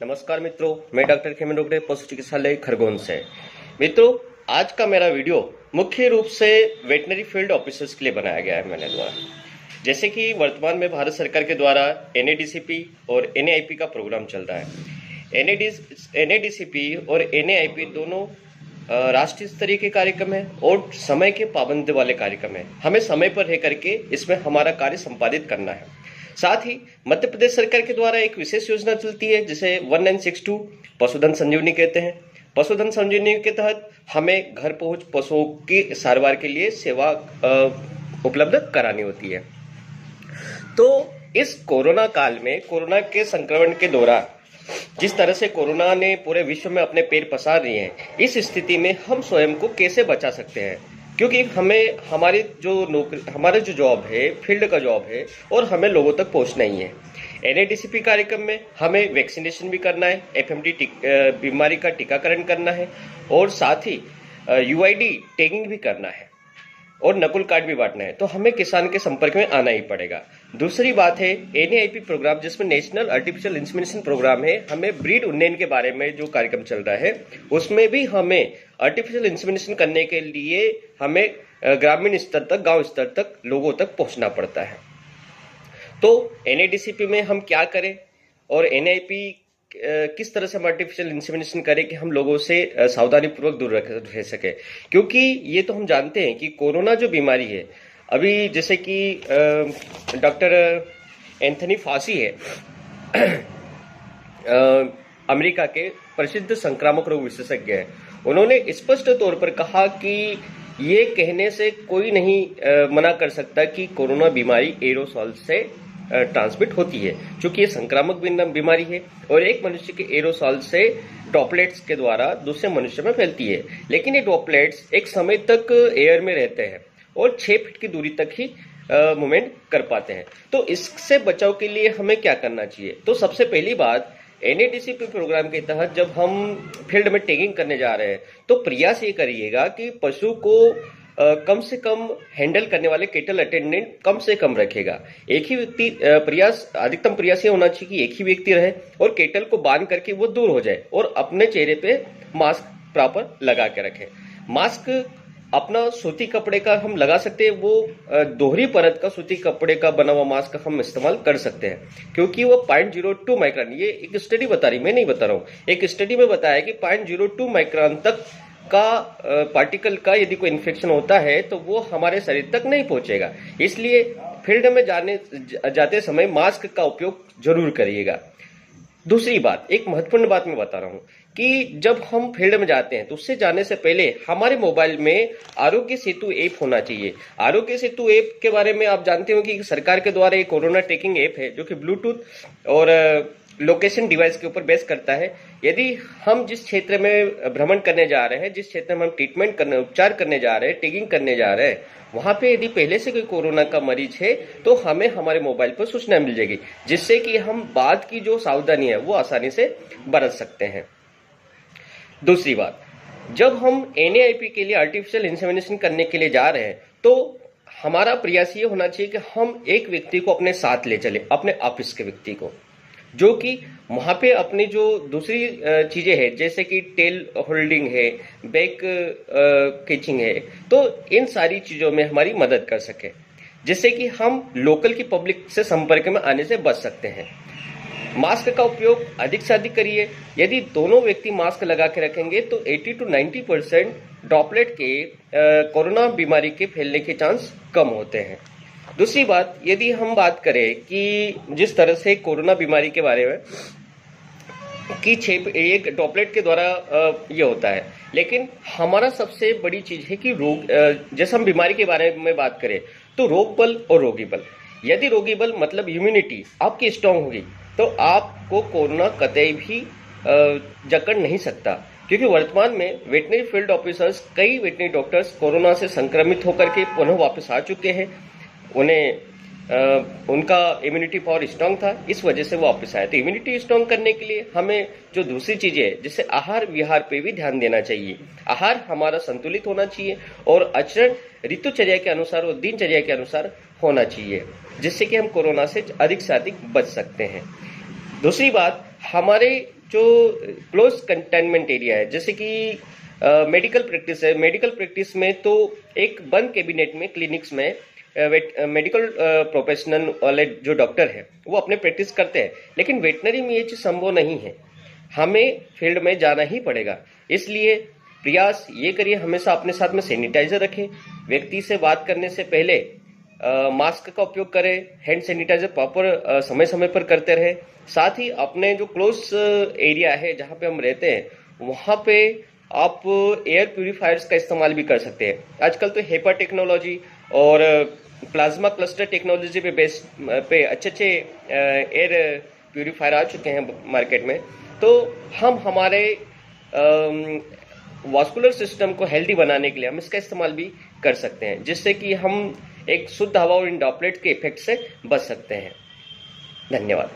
नमस्कार मित्रों, मैं डॉक्टर खेमन रोगड़े, पशु चिकित्सालय खरगोन से। मित्रों, आज का मेरा वीडियो मुख्य रूप से वेटनरी फील्ड ऑफिसर्स के लिए बनाया गया है मैंने द्वारा। जैसे कि वर्तमान में भारत सरकार के द्वारा NADCP और NAIP का प्रोग्राम चल रहा है। NADCP और NAIP दोनों राष्ट्रीय स्तरीय के कार्यक्रम है और समय के पाबंद वाले कार्यक्रम है। हमें समय पर रह करके इसमें हमारा कार्य संपादित करना है। साथ ही मध्य प्रदेश सरकार के द्वारा एक विशेष योजना चलती है जिसे 1962 पशुधन संजीवनी कहते हैं। पशुधन संजीवनी के तहत हमें घर पहुंच पशुओं की सारवार के लिए सेवा उपलब्ध करानी होती है। तो इस कोरोना काल में, कोरोना के संक्रमण के दौरान जिस तरह से कोरोना ने पूरे विश्व में अपने पैर पसार दिए हैं, इस स्थिति में हम स्वयं को कैसे बचा सकते हैं? क्योंकि हमें हमारा जो जॉब है, फील्ड का जॉब है और हमें लोगों तक पहुंचना ही है। NADCP कार्यक्रम में हमें वैक्सीनेशन भी करना है, FMD बीमारी का टीकाकरण करना है और साथ ही UID टैगिंग भी करना है और नकुल कार्ड भी बांटना है। तो हमें किसान के संपर्क में आना ही पड़ेगा। दूसरी बात है NAIP प्रोग्राम, जिसमें नेशनल आर्टिफिशियल इंसेमिनेशन प्रोग्राम है। हमें ब्रीड उन्नयन के बारे में जो कार्यक्रम चल रहा है उसमें भी हमें आर्टिफिशियल इंसेमिनेशन करने के लिए हमें ग्रामीण स्तर तक, गांव स्तर तक लोगों तक पहुंचना पड़ता है। तो NADCP में हम क्या करें और NAIP किस तरह से हम आर्टिफिशियल इंसेमिनेशन करें कि हम लोगों से सावधानी पूर्वक दूर रह सके। क्योंकि ये तो हम जानते हैं कि कोरोना जो बीमारी है, अभी जैसे कि डॉक्टर एंथनी फासी है, अमेरिका के प्रसिद्ध संक्रामक रोग विशेषज्ञ हैं, उन्होंने स्पष्ट तौर पर कहा कि ये कहने से कोई नहीं मना कर सकता कि कोरोना बीमारी एरोसॉल से ट्रांसमिट होती है, क्योंकि ये संक्रामक बीमारी है और एक मनुष्य के एरोसॉल से ड्रॉपलेट्स के द्वारा दूसरे मनुष्य में फैलती है। लेकिन ये ड्रॉपलेट्स एक समय तक एयर में रहते हैं और 6 फीट की दूरी तक ही मूवमेंट कर पाते हैं। तो इससे बचाव के लिए हमें क्या करना चाहिए? तो सबसे पहली बात, NADCP प्रोग्राम के तहत जब हम फील्ड में टैगिंग करने जा रहे हैं तो प्रयास ये करिएगा कि पशु को कम से कम हैंडल करने वाले कैटल अटेंडेंट कम से कम रखेगा। एक ही व्यक्ति अधिकतम प्रयास ये होना चाहिए कि एक ही व्यक्ति रहे और कैटल को बांध करके वो दूर हो जाए और अपने चेहरे पे मास्क प्रॉपर लगा के रखें। मास्क अपना सूती कपड़े का हम लगा सकते हैं, वो दोहरी परत का सूती कपड़े का बना हुआ मास्क हम इस्तेमाल कर सकते हैं, क्योंकि वो 0.02 माइक्रोन, ये एक स्टडी बता रही, मैं नहीं बता रहा हूँ, एक स्टडी में बताया कि 0.02 माइक्रोन तक का पार्टिकल का यदि कोई इन्फेक्शन होता है तो वो हमारे शरीर तक नहीं पहुंचेगा। इसलिए फील्ड में जाते समय मास्क का उपयोग जरूर करिएगा। दूसरी बात, एक महत्वपूर्ण बात मैं बता रहा हूं कि जब हम फील्ड में जाते हैं तो उससे जाने से पहले हमारे मोबाइल में आरोग्य सेतु ऐप होना चाहिए। आरोग्य सेतु ऐप के बारे में आप जानते हो कि सरकार के द्वारा एक कोरोना ट्रैकिंग ऐप है जो कि ब्लूटूथ और लोकेशन डिवाइस के ऊपर बेस करता है। यदि हम जिस क्षेत्र में भ्रमण करने जा रहे हैं, जिस क्षेत्र में हम ट्रीटमेंट करने, उपचार करने जा रहे हैं, टैगिंग करने जा रहे हैं, वहां पे यदि पहले से कोई कोरोना का मरीज है तो हमें हमारे मोबाइल पर सूचना मिल जाएगी, जिससे कि हम बाद की जो सावधानी है वो आसानी से बरत सकते हैं। दूसरी बात, जब हम NAIP के लिए आर्टिफिशियल इंसेमिनेशन करने के लिए जा रहे हैं तो हमारा प्रयास ये होना चाहिए कि हम एक व्यक्ति को अपने साथ ले चले, अपने ऑफिस के व्यक्ति को, जो कि वहां पे अपनी जो दूसरी चीजें हैं जैसे कि टेल होल्डिंग है, बैक कैचिंग है, तो इन सारी चीजों में हमारी मदद कर सके, जिससे कि हम लोकल की पब्लिक से संपर्क में आने से बच सकते हैं। मास्क का उपयोग अधिक से अधिक करिए। यदि दोनों व्यक्ति मास्क लगा के रखेंगे तो 80 to 90% ड्रॉपलेट के कोरोना बीमारी के फैलने के चांस कम होते हैं। दूसरी बात, यदि हम बात करें कि जिस तरह से कोरोना बीमारी के बारे में कि एक ड्रॉपलेट के द्वारा ये होता है, लेकिन हमारा सबसे बड़ी चीज है कि रोग, जैसे हम बीमारी के बारे में बात करें तो रोग बल और रोगी बल। यदि रोगी बल मतलब इम्यूनिटी आपकी स्ट्रांग होगी तो आपको कोरोना कतई भी जकड़ नहीं सकता, क्योंकि वर्तमान में वेटनरी फील्ड ऑफिसर्स, कई वेटनरी डॉक्टर्स कोरोना से संक्रमित होकर के पुनः वापस आ चुके हैं। उनका इम्यूनिटी पावर स्ट्रांग था, इस वजह से वो वापस आए। तो इम्यूनिटी स्ट्रांग करने के लिए हमें जो दूसरी चीजें है, जैसे आहार विहार पे भी ध्यान देना चाहिए। आहार हमारा संतुलित होना चाहिए और आचरण ऋतुचर्या के अनुसार और दिनचर्या के अनुसार होना चाहिए, जिससे कि हम कोरोना से अधिक बच सकते हैं। दूसरी बात, हमारे जो क्लोज कंटेनमेंट एरिया है, जैसे कि मेडिकल प्रैक्टिस है, मेडिकल प्रैक्टिस में तो एक बंद कैबिनेट में क्लिनिक्स में मेडिकल प्रोफेशनल वाले जो डॉक्टर है वो अपने प्रैक्टिस करते हैं, लेकिन वेटनरी में ये चीज़ संभव नहीं है। हमें फील्ड में जाना ही पड़ेगा। इसलिए प्रयास ये करिए, हमेशा अपने साथ में सैनिटाइजर रखें, व्यक्ति से बात करने से पहले मास्क का उपयोग करें, हैंड सैनिटाइजर प्रॉपर समय समय पर करते रहे। साथ ही अपने जो क्लोज एरिया है जहाँ पे हम रहते हैं वहाँ पे आप एयर प्यूरिफायर्स का इस्तेमाल भी कर सकते हैं। आजकल तो हेपा टेक्नोलॉजी और प्लाज्मा क्लस्टर टेक्नोलॉजी पे अच्छे एयर प्यूरिफायर आ चुके हैं मार्केट में। तो हम हमारे वास्कुलर सिस्टम को हेल्दी बनाने के लिए हम इसका इस्तेमाल भी कर सकते हैं, जिससे कि हम एक शुद्ध हवा और इन ड्रॉपलेट के इफेक्ट से बच सकते हैं। धन्यवाद।